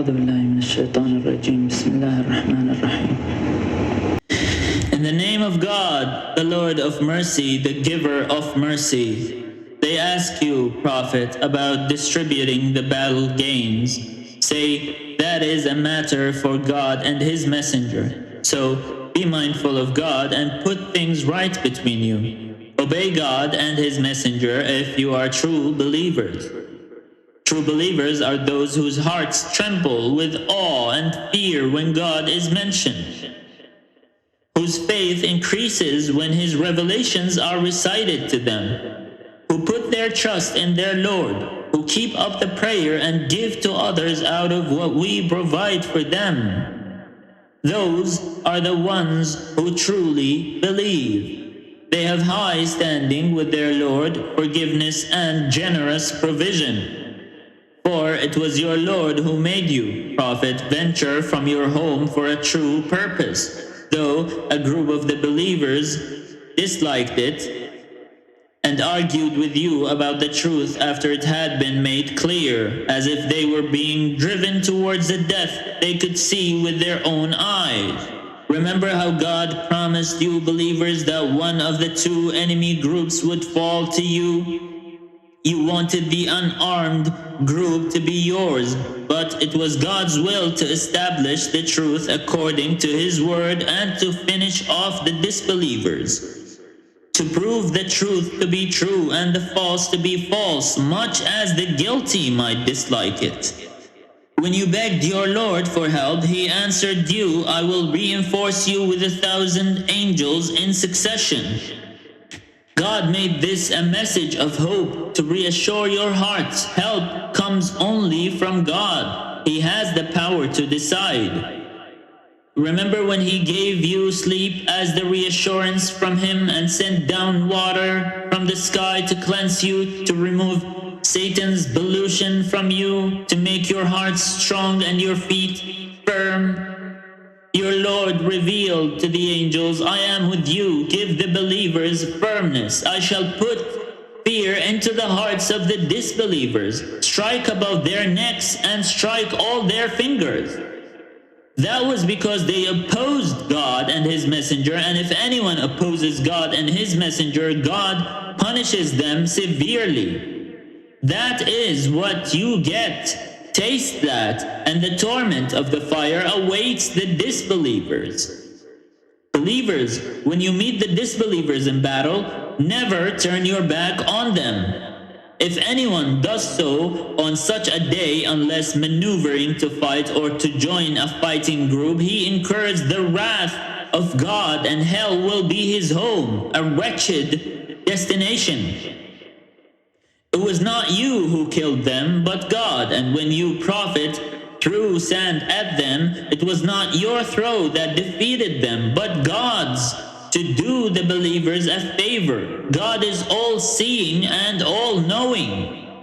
أعوذ بالله من الشيطان الرجيم بسم الله الرحمن الرحيم. In the name of God, the Lord of mercy, the giver of mercy. They ask you, Prophet, about distributing the battle gains. Say, that is a matter for God and His messenger. So be mindful of God and put things right between you. Obey God and His messenger if you are true believers. True believers are those whose hearts tremble with awe and fear when God is mentioned, whose faith increases when His revelations are recited to them, who put their trust in their Lord, who keep up the prayer and give to others out of what we provide for them. Those are the ones who truly believe. They have high standing with their Lord, forgiveness and generous provision. For it was your Lord who made you, Prophet, venture from your home for a true purpose, though a group of the believers disliked it and argued with you about the truth after it had been made clear, as if they were being driven towards a death they could see with their own eyes. Remember how God promised you believers that one of the two enemy groups would fall to you? You wanted the unarmed group to be yours, but it was God's will to establish the truth according to His word and to finish off the disbelievers, to prove the truth to be true and the false to be false, much as the guilty might dislike it. When you begged your Lord for help, He answered you, I will reinforce you with 1,000 angels in succession. God made this a message of hope to reassure your hearts. Help comes only from God. He has the power to decide. Remember when He gave you sleep as the reassurance from Him and sent down water from the sky to cleanse you, to remove Satan's delusion from you, to make your hearts strong and your feet firm? Your Lord revealed to the angels, I am with you, give the believers firmness. I shall put fear into the hearts of the disbelievers, strike above their necks and strike all their fingers. That was because they opposed God and His messenger, and if anyone opposes God and His messenger, God punishes them severely. That is what you get. Taste that, and the torment of the fire awaits the disbelievers. Believers, when you meet the disbelievers in battle, never turn your back on them. If anyone does so on such a day, unless maneuvering to fight or to join a fighting group, he incurs the wrath of God, and hell will be his home, a wretched destination. It was not you who killed them, but God, and when you, Prophet, threw sand at them, it was not your throw that defeated them, but God's, to do the believers a favor. God is all-seeing and all-knowing.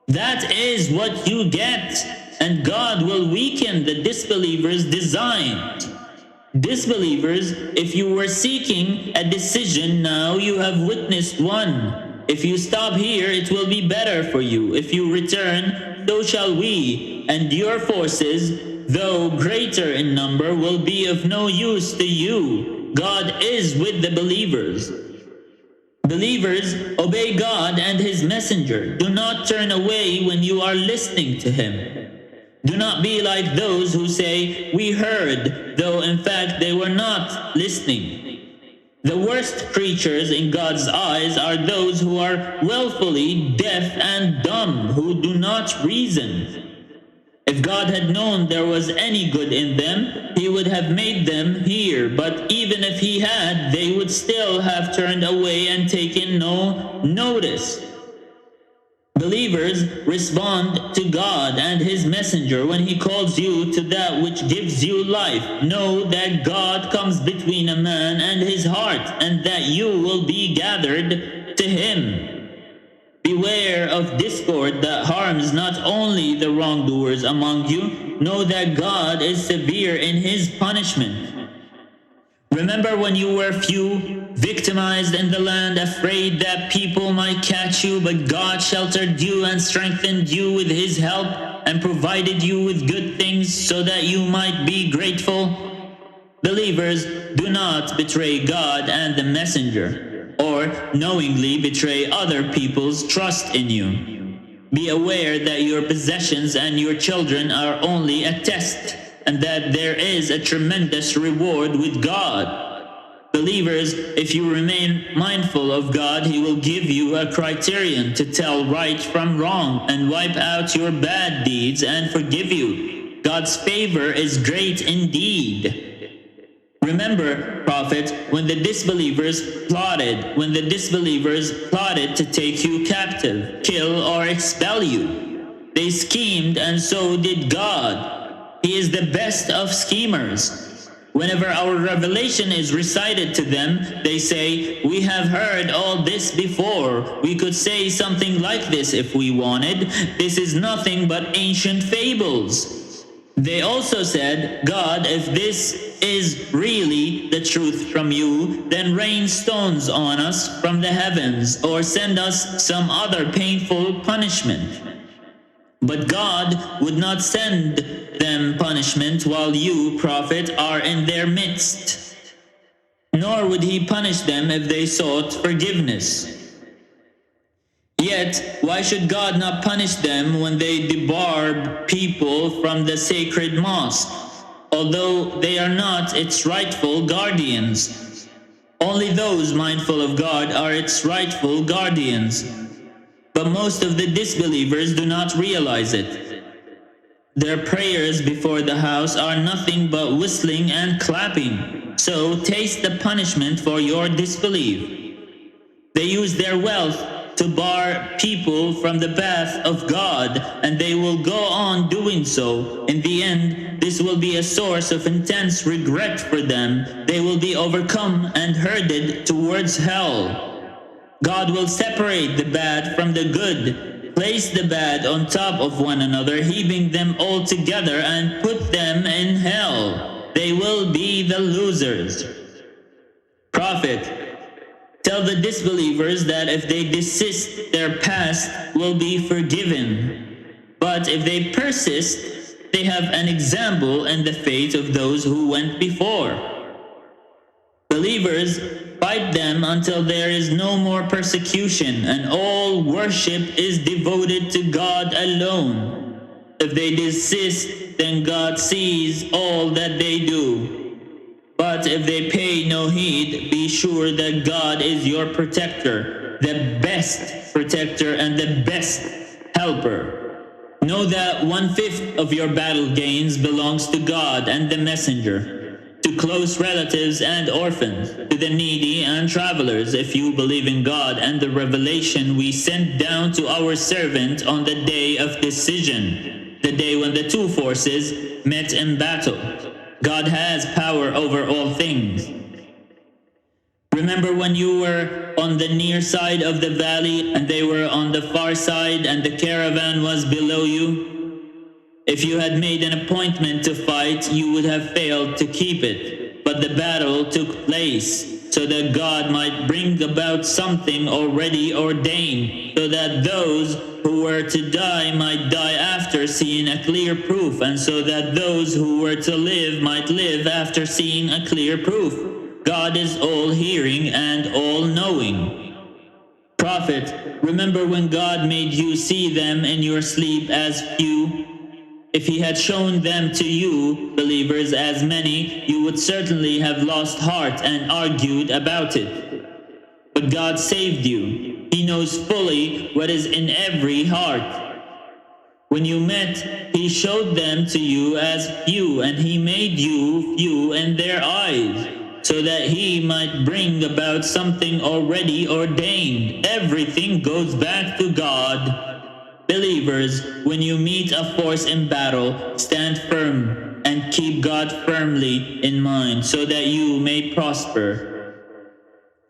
That is what you get, and God will weaken the disbelievers' design. Disbelievers, if you were seeking a decision, now you have witnessed one. If you stop here, it will be better for you. If you return, so shall we, and your forces, though greater in number, will be of no use to you. God is with the believers. Believers, obey God and His messenger. Do not turn away when you are listening to Him. Do not be like those who say, we heard, though in fact they were not listening. The worst creatures in God's eyes are those who are willfully deaf and dumb, who do not reason. If God had known there was any good in them, He would have made them hear, but even if He had, they would still have turned away and taken no notice. Believers, respond to God and His messenger when He calls you to that which gives you life. Know that God comes between a man and his heart, and that you will be gathered to Him. Beware of discord that harms not only the wrongdoers among you. Know that God is severe in His punishment. Remember when you were few, victimized in the land, afraid that people might catch you, but God sheltered you and strengthened you with His help. and provided you with good things so that you might be grateful? Believers, do not betray God and the messenger, or knowingly betray other people's trust in you. Be aware that your possessions and your children are only a test, and that there is a tremendous reward with God. Believers, if you remain mindful of God, He will give you a criterion to tell right from wrong and wipe out your bad deeds and forgive you. God's favor is great indeed. Remember, prophet, when the disbelievers plotted to take you captive, kill or expel you. They schemed, and so did God. He is the best of schemers. Whenever our revelation is recited to them, they say, "We have heard all this before. We could say something like this if we wanted. This is nothing but ancient fables." They also said, "God, if this is really the truth from you, then rain stones on us from the heavens, or send us some other painful punishment." But God would not send them punishment while you, prophet, are in their midst. Nor would He punish them if they sought forgiveness. Yet, why should God not punish them when they debarred people from the sacred mosque, although they are not its rightful guardians? Only those mindful of God are its rightful guardians. But most of the disbelievers do not realize it. Their prayers before the house are nothing but whistling and clapping. So taste the punishment for your disbelief. They use their wealth to bar people from the path of God, and they will go on doing so. In the end, this will be a source of intense regret for them. They will be overcome and herded towards hell. God will separate the bad from the good, place the bad on top of one another, heaping them all together, and put them in hell. They will be the losers. Prophet, tell the disbelievers that if they desist, their past will be forgiven. But if they persist, they have an example in the faith of those who went before. Believers, fight them until there is no more persecution, and all worship is devoted to God alone. If they desist, then God sees all that they do. But if they pay no heed, be sure that God is your protector, the best protector and the best helper. Know that 1/5 of your battle gains belongs to God and the messenger, to close relatives and orphans, to the needy and travelers, if you believe in God and the revelation we sent down to our servant on the day of decision, the day when the two forces met in battle. God has power over all things. Remember when you were on the near side of the valley and they were on the far side and the caravan was below you? If you had made an appointment to fight, you would have failed to keep it. But the battle took place so that God might bring about something already ordained, so that those who were to die might die after seeing a clear proof, and so that those who were to live might live after seeing a clear proof. God is all-hearing and all-knowing. Prophet, remember when God made you see them in your sleep as few? If He had shown them to you, believers, as many, you would certainly have lost heart and argued about it. But God saved you. He knows fully what is in every heart. When you met, He showed them to you as few, and He made you few in their eyes, so that He might bring about something already ordained. Everything goes back to God. Believers, when you meet a force in battle, stand firm and keep God firmly in mind, so that you may prosper.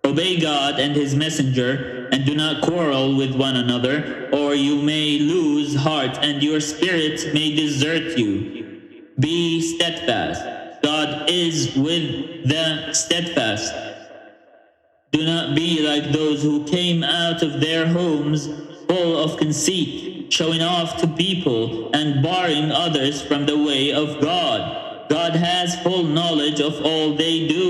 Obey God and His messenger, and do not quarrel with one another, or you may lose heart and your spirit may desert you. Be steadfast. God is with the steadfast. Do not be like those who came out of their homes full of conceit, showing off to people and barring others from the way of God. God has full knowledge of all they do.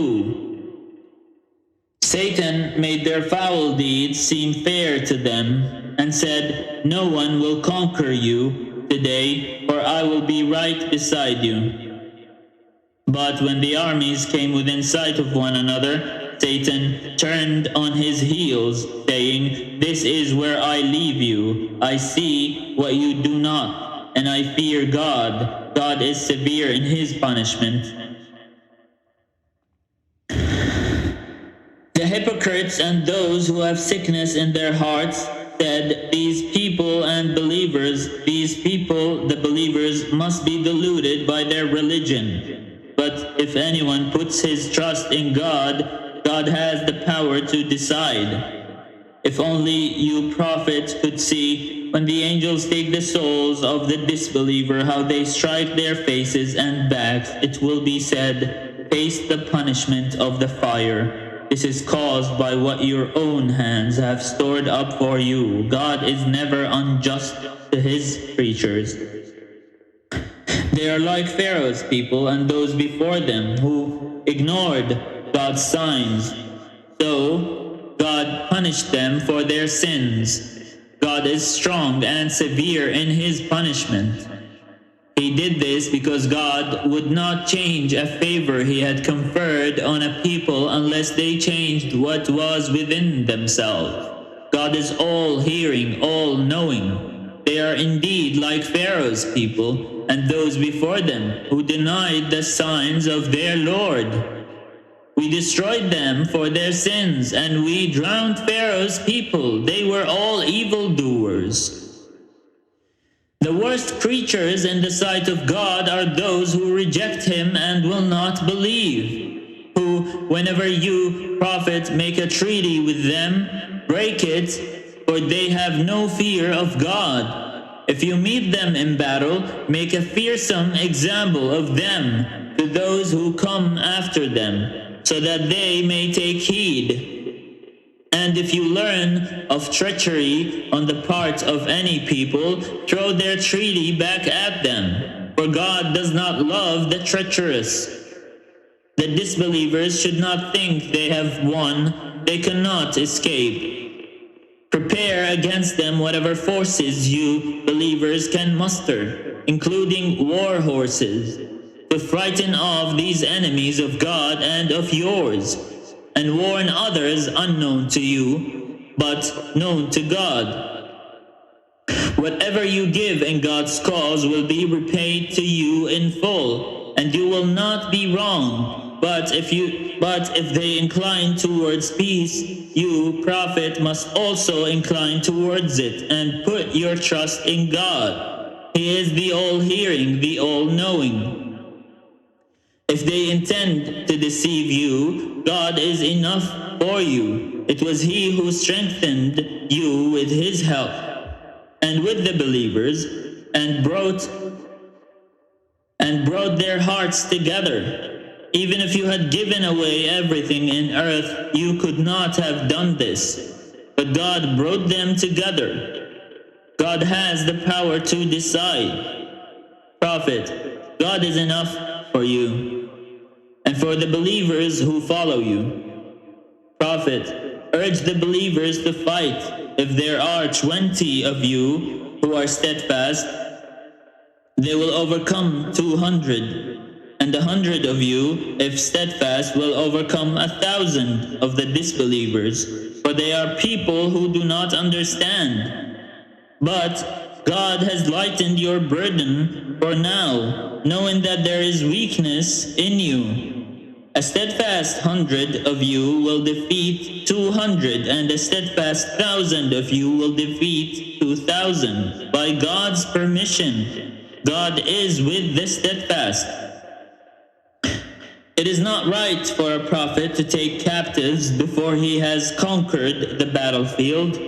Satan made their foul deeds seem fair to them and said, "No one will conquer you today, for I will be right beside you." But when the armies came within sight of one another, Satan turned on his heels, saying, "This is where I leave you. I see what you do not, and I fear God. God is severe in his punishment." The hypocrites and those who have sickness in their hearts said, "These people and believers, these people, the believers, must be deluded by their religion." But if anyone puts his trust in God, God has the power to decide. If only you prophets could see, when the angels take the souls of the disbeliever, how they strike their faces and backs, it will be said, "Face the punishment of the fire. This is caused by what your own hands have stored up for you. God is never unjust to his creatures." They are like Pharaoh's people and those before them who ignored God's signs. So God punished them for their sins. God is strong and severe in his punishment. He did this because God would not change a favor he had conferred on a people unless they changed what was within themselves. God is all-hearing, all-knowing. They are indeed like Pharaoh's people and those before them who denied the signs of their Lord. We destroyed them for their sins, and we drowned Pharaoh's people. They were all evildoers. The worst creatures in the sight of God are those who reject him and will not believe, who, whenever you, prophet, make a treaty with them, break it, for they have no fear of God. If you meet them in battle, make a fearsome example of them to those who come after them, so that they may take heed. And if you learn of treachery on the part of any people, throw their treaty back at them, for God does not love the treacherous. The disbelievers should not think they have won. They cannot escape. Prepare against them whatever forces you, believers, can muster, including war horses, to frighten off these enemies of God and of yours, and warn others unknown to you, but known to God. Whatever you give in God's cause will be repaid to you in full, and you will not be wronged. But if they incline towards peace, you, prophet, must also incline towards it, and put your trust in God. He is the all-hearing, the all-knowing. If they intend to deceive you, God is enough for you. It was he who strengthened you with his help, and with the believers, and brought their hearts together. Even if you had given away everything in earth, you could not have done this. But God brought them together. God has the power to decide. Prophet, God is enough for you, and for the believers who follow you. Prophet, urge the believers to fight. If there are 20 of you who are steadfast, they will overcome 200. And 100 of you, if steadfast, will overcome 1,000 of the disbelievers, for they are people who do not understand. But God has lightened your burden for now, knowing that there is weakness in you. A steadfast 100 of you will defeat 200, and a steadfast 1,000 of you will defeat 2,000. By God's permission, God is with the steadfast. It is not right for a prophet to take captives before he has conquered the battlefield.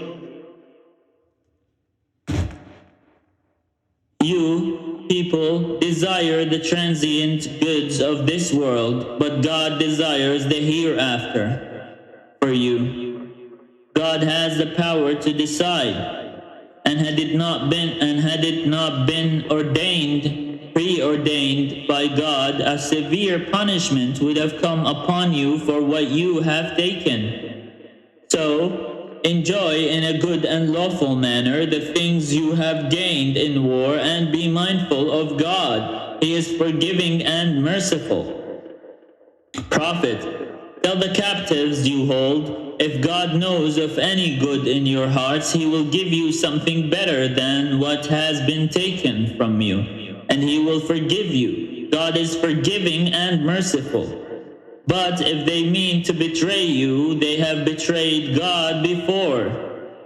You, people, desire the transient goods of this world, but God desires the hereafter for you. God has the power to decide. and had it not been preordained by God, a severe punishment would have come upon you for what you have taken. So enjoy in a good and lawful manner the things you have gained in war, and be mindful of God. He is forgiving and merciful. Prophet, tell the captives you hold, if God knows of any good in your hearts, He will give you something better than what has been taken from you, and He will forgive you. God is forgiving and merciful. But if they mean to betray you, they have betrayed God before,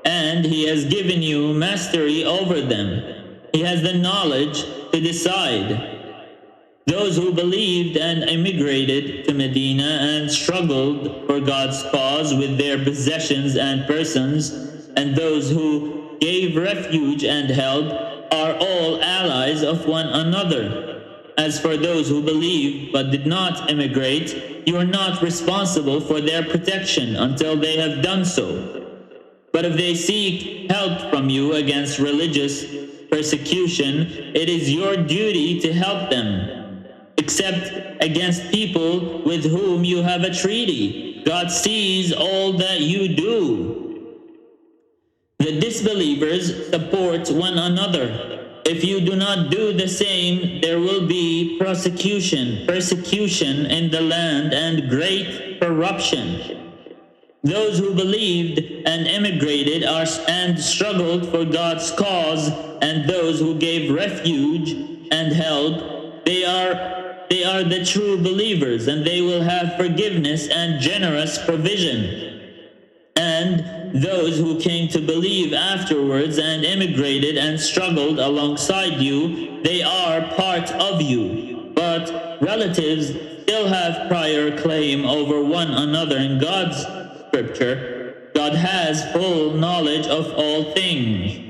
and He has given you mastery over them. He has the knowledge to decide. Those who believed and immigrated to Medina and struggled for God's cause with their possessions and persons, and those who gave refuge and help, are all allies of one another. As for those who believed but did not immigrate, you are not responsible for their protection until they have done so. But if they seek help from you against religious persecution, it is your duty to help them, except against people with whom you have a treaty. God sees all that you do. The disbelievers support one another. If you do not do the same, there will be persecution in the land, and great corruption. Those who believed and immigrated and struggled for God's cause, and those who gave refuge and help, they are the true believers, and they will have forgiveness and generous provision. And those who came to believe afterwards and immigrated and struggled alongside you, they are part of you. But relatives still have prior claim over one another in God's scripture. God has full knowledge of all things.